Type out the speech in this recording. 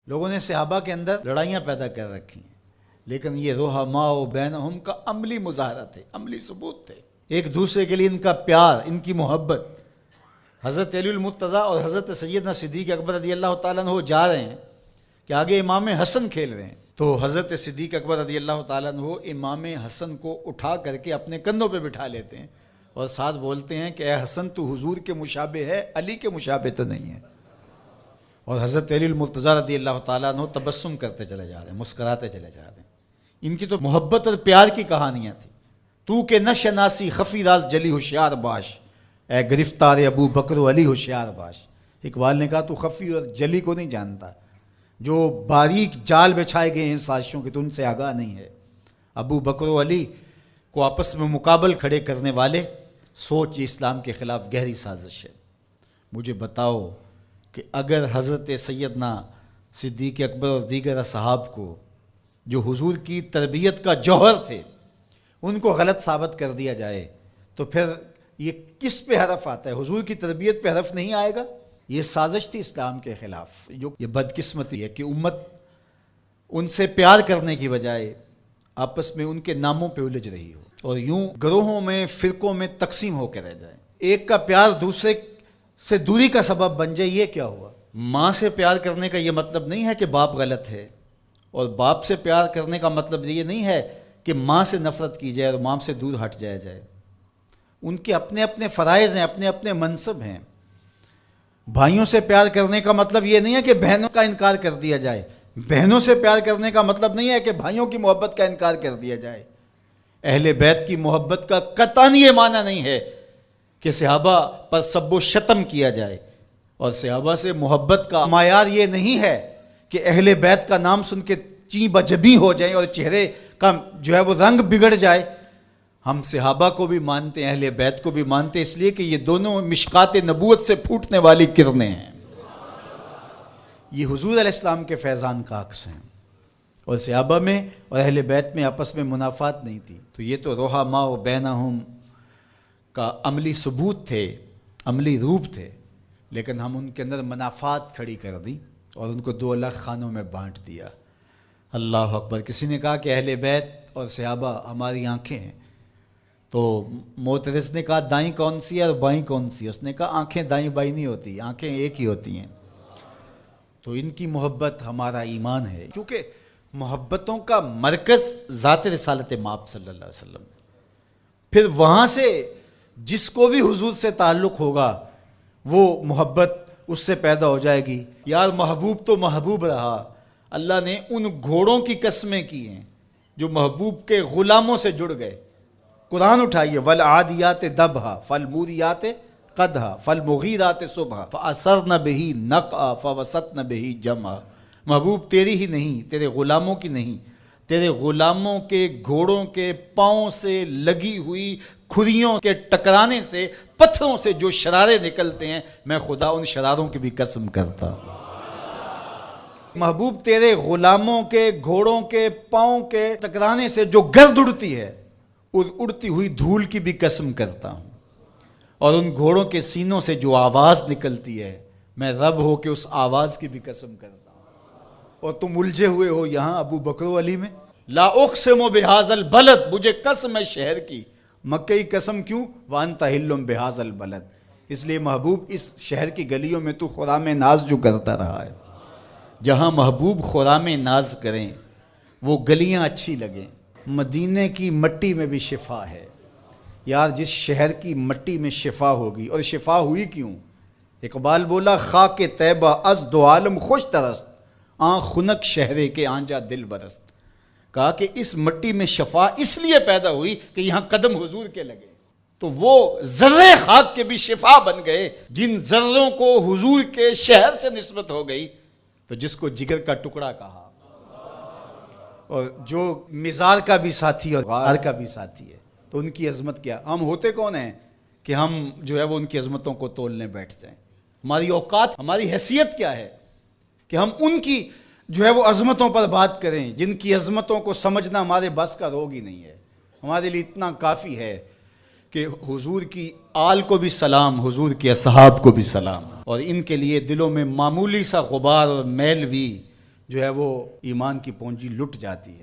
لوگوں نے صحابہ کے اندر لڑائیاں پیدا کر رکھی ہیں، لیکن یہ رحماء بینہم کا عملی مظاہرہ تھے، عملی ثبوت تھے، ایک دوسرے کے لیے ان کا پیار، ان کی محبت۔ حضرت علی المرتضیٰ اور حضرت سیدنا صدیق اکبر رضی اللہ تعالیٰ عنہ جا رہے ہیں کہ آگے امام حسن کھیل رہے ہیں، تو حضرت صدیق اکبر رضی اللہ تعالیٰ عنہ امام حسن کو اٹھا کر کے اپنے کندھوں پہ بٹھا لیتے ہیں اور ساتھ بولتے ہیں کہ اے حسن تو حضور کے مشابہ ہے، علی کے مشابہ تو نہیں ہے۔ اور حضرت علی المرتضیٰ رضی اللہ تعالیٰ عنہ تبسم کرتے چلے جا رہے ہیں، مسکراتے چلے جا رہے ہیں۔ ان کی تو محبت اور پیار کی کہانیاں تھیں۔ تو کہ نہ شناسی خفی راز جلی ہوشیار باش، اے گرفتار ابو بکر و علی ہوشیار باش۔ اقبال نے کہا تو خفی اور جلی کو نہیں جانتا، جو باریک جال بچھائے گئے ہیں سازشوں کے تو ان سے آگاہ نہیں ہے۔ ابو بکر و علی کو آپس میں مقابل کھڑے کرنے والے سوچ اسلام کے خلاف گہری سازش ہے۔ مجھے بتاؤ کہ اگر حضرت سیدنا صدیق اکبر اور دیگر اصحاب کو جو حضور کی تربیت کا جوہر تھے ان کو غلط ثابت کر دیا جائے تو پھر یہ کس پہ حرف آتا ہے؟ حضور کی تربیت پہ حرف نہیں آئے گا؟ یہ سازش تھی اسلام کے خلاف۔ جو یہ بدقسمتی ہے کہ امت ان سے پیار کرنے کی بجائے آپس میں ان کے ناموں پہ الجھ رہی ہو اور یوں گروہوں میں فرقوں میں تقسیم ہو کے رہ جائے۔ ایک کا پیار دوسرے سے دوری کا سبب بن جائے، یہ کیا ہوا؟ ماں سے پیار کرنے کا یہ مطلب نہیں ہے کہ باپ غلط ہے، اور باپ سے پیار کرنے کا مطلب یہ نہیں ہے کہ ماں سے نفرت کی جائے اور ماں سے دور ہٹ جایا جائے۔ ان کے اپنے اپنے فرائض ہیں، اپنے اپنے منصب ہیں۔ بھائیوں سے پیار کرنے کا مطلب یہ نہیں ہے کہ بہنوں کا انکار کر دیا جائے، بہنوں سے پیار کرنے کا مطلب نہیں ہے کہ بھائیوں کی محبت کا انکار کر دیا جائے۔ اہل بیت کی محبت کا قطعاً یہ معنی نہیں ہے کہ صحابہ پر سب و شتم کیا جائے، اور صحابہ سے محبت کا معیار یہ نہیں ہے کہ اہل بیت کا نام سن کے چیں بجبی ہو جائیں اور چہرے کا جو ہے وہ رنگ بگڑ جائے۔ ہم صحابہ کو بھی مانتے ہیں، اہل بیت کو بھی مانتے ہیں، اس لیے کہ یہ دونوں مشکات نبوت سے پھوٹنے والی کرنیں ہیں۔ یہ حضور علیہ السلام کے فیضان کا عکس ہیں، اور صحابہ میں اور اہل بیت میں آپس میں منافات نہیں تھی۔ تو یہ تو رحماء بینہم کا عملی ثبوت تھے، عملی روپ تھے، لیکن ہم ان کے اندر منافات کھڑی کر دی اور ان کو دو الگ خانوں میں بانٹ دیا۔ اللہ اکبر۔ کسی نے کہا کہ اہل بیت اور صحابہ ہماری آنکھیں ہیں، تو معترض نے کہا دائیں کون سی ہے اور بائیں کون سی ہے؟ اس نے کہا آنکھیں دائیں بائیں نہیں ہوتی، آنکھیں ایک ہی ہوتی ہیں۔ تو ان کی محبت ہمارا ایمان ہے، کیونکہ محبتوں کا مرکز ذات رسالت مآب صلی اللہ علیہ وسلم۔ پھر وہاں سے جس کو بھی حضور سے تعلق ہوگا وہ محبت اس سے پیدا ہو جائے گی۔ یار محبوب تو محبوب رہا، اللہ نے ان گھوڑوں کی قسمیں کی ہیں جو محبوب کے غلاموں سے جڑ گئے۔ قرآن اٹھائیے، وَالْعَادِيَاتِ دَبْحًا فَالْمُورِيَاتِ قَدْحًا فَالْمُغِيرَاتِ صُبْحًا فَأَثَرْنَ بِهِ نَقْعًا فَوَسَطْنَ بِهِ جَمْعًا۔ محبوب تیری ہی نہیں، تیرے غلاموں کی نہیں، تیرے غلاموں کے گھوڑوں کے پاؤں سے لگی ہوئی کھریوں کے ٹکرانے سے، پتھروں سے جو شرارے نکلتے ہیں، میں خدا ان شراروں کی بھی قسم کرتا ہوں۔ محبوب تیرے غلاموں کے گھوڑوں کے پاؤں کے ٹکرانے سے جو گرد اڑتی ہے، اڑتی ہوئی دھول کی بھی قسم کرتا ہوں، اور ان گھوڑوں کے سینوں سے جو آواز نکلتی ہے، میں رب ہو کے اس آواز کی بھی قسم کرتا ہوں۔ اور تم الجھے ہوئے ہو یہاں ابو بکر و علی میں۔ لا اقسم بہذا البلد، مجھے قسم ہے شہر کی۔ مکئی قسم کیوں؟ وانت حل بہذا البلد، اس لیے محبوب اس شہر کی گلیوں میں تو خرام ناز جو کرتا رہا ہے۔ جہاں محبوب خرام ناز کریں وہ گلیاں اچھی لگیں۔ مدینے کی مٹی میں بھی شفا ہے یار، جس شہر کی مٹی میں شفا ہوگی، اور شفا ہوئی کیوں؟ اقبال بولا خاک طیبہ از دو عالم خوش ترست، آن خنک شہرے کے آنجا دل برست۔ کہا کہ اس مٹی میں شفا اس لیے پیدا ہوئی کہ یہاں قدم حضور کے لگے، تو وہ ذرے خاک کے بھی شفا بن گئے۔ جن ذروں کو حضور کے شہر سے نسبت ہو گئی، تو جس کو جگر کا ٹکڑا کہا، اور جو مزار کا بھی ساتھی اور غار کا بھی ساتھی ہے، تو ان کی عظمت کیا؟ ہم ہوتے کون ہیں کہ ہم جو ہے وہ ان کی عظمتوں کو تولنے بیٹھ جائیں؟ ہماری اوقات، ہماری حیثیت کیا ہے کہ ہم ان کی جو ہے وہ عظمتوں پر بات کریں، جن کی عظمتوں کو سمجھنا ہمارے بس کا روگ ہی نہیں ہے۔ ہمارے لیے اتنا کافی ہے کہ حضور کی آل کو بھی سلام، حضور کے اصحاب کو بھی سلام، اور ان کے لیے دلوں میں معمولی سا غبار اور میل بھی جو ہے وہ ایمان کی پونجی لٹ جاتی ہے۔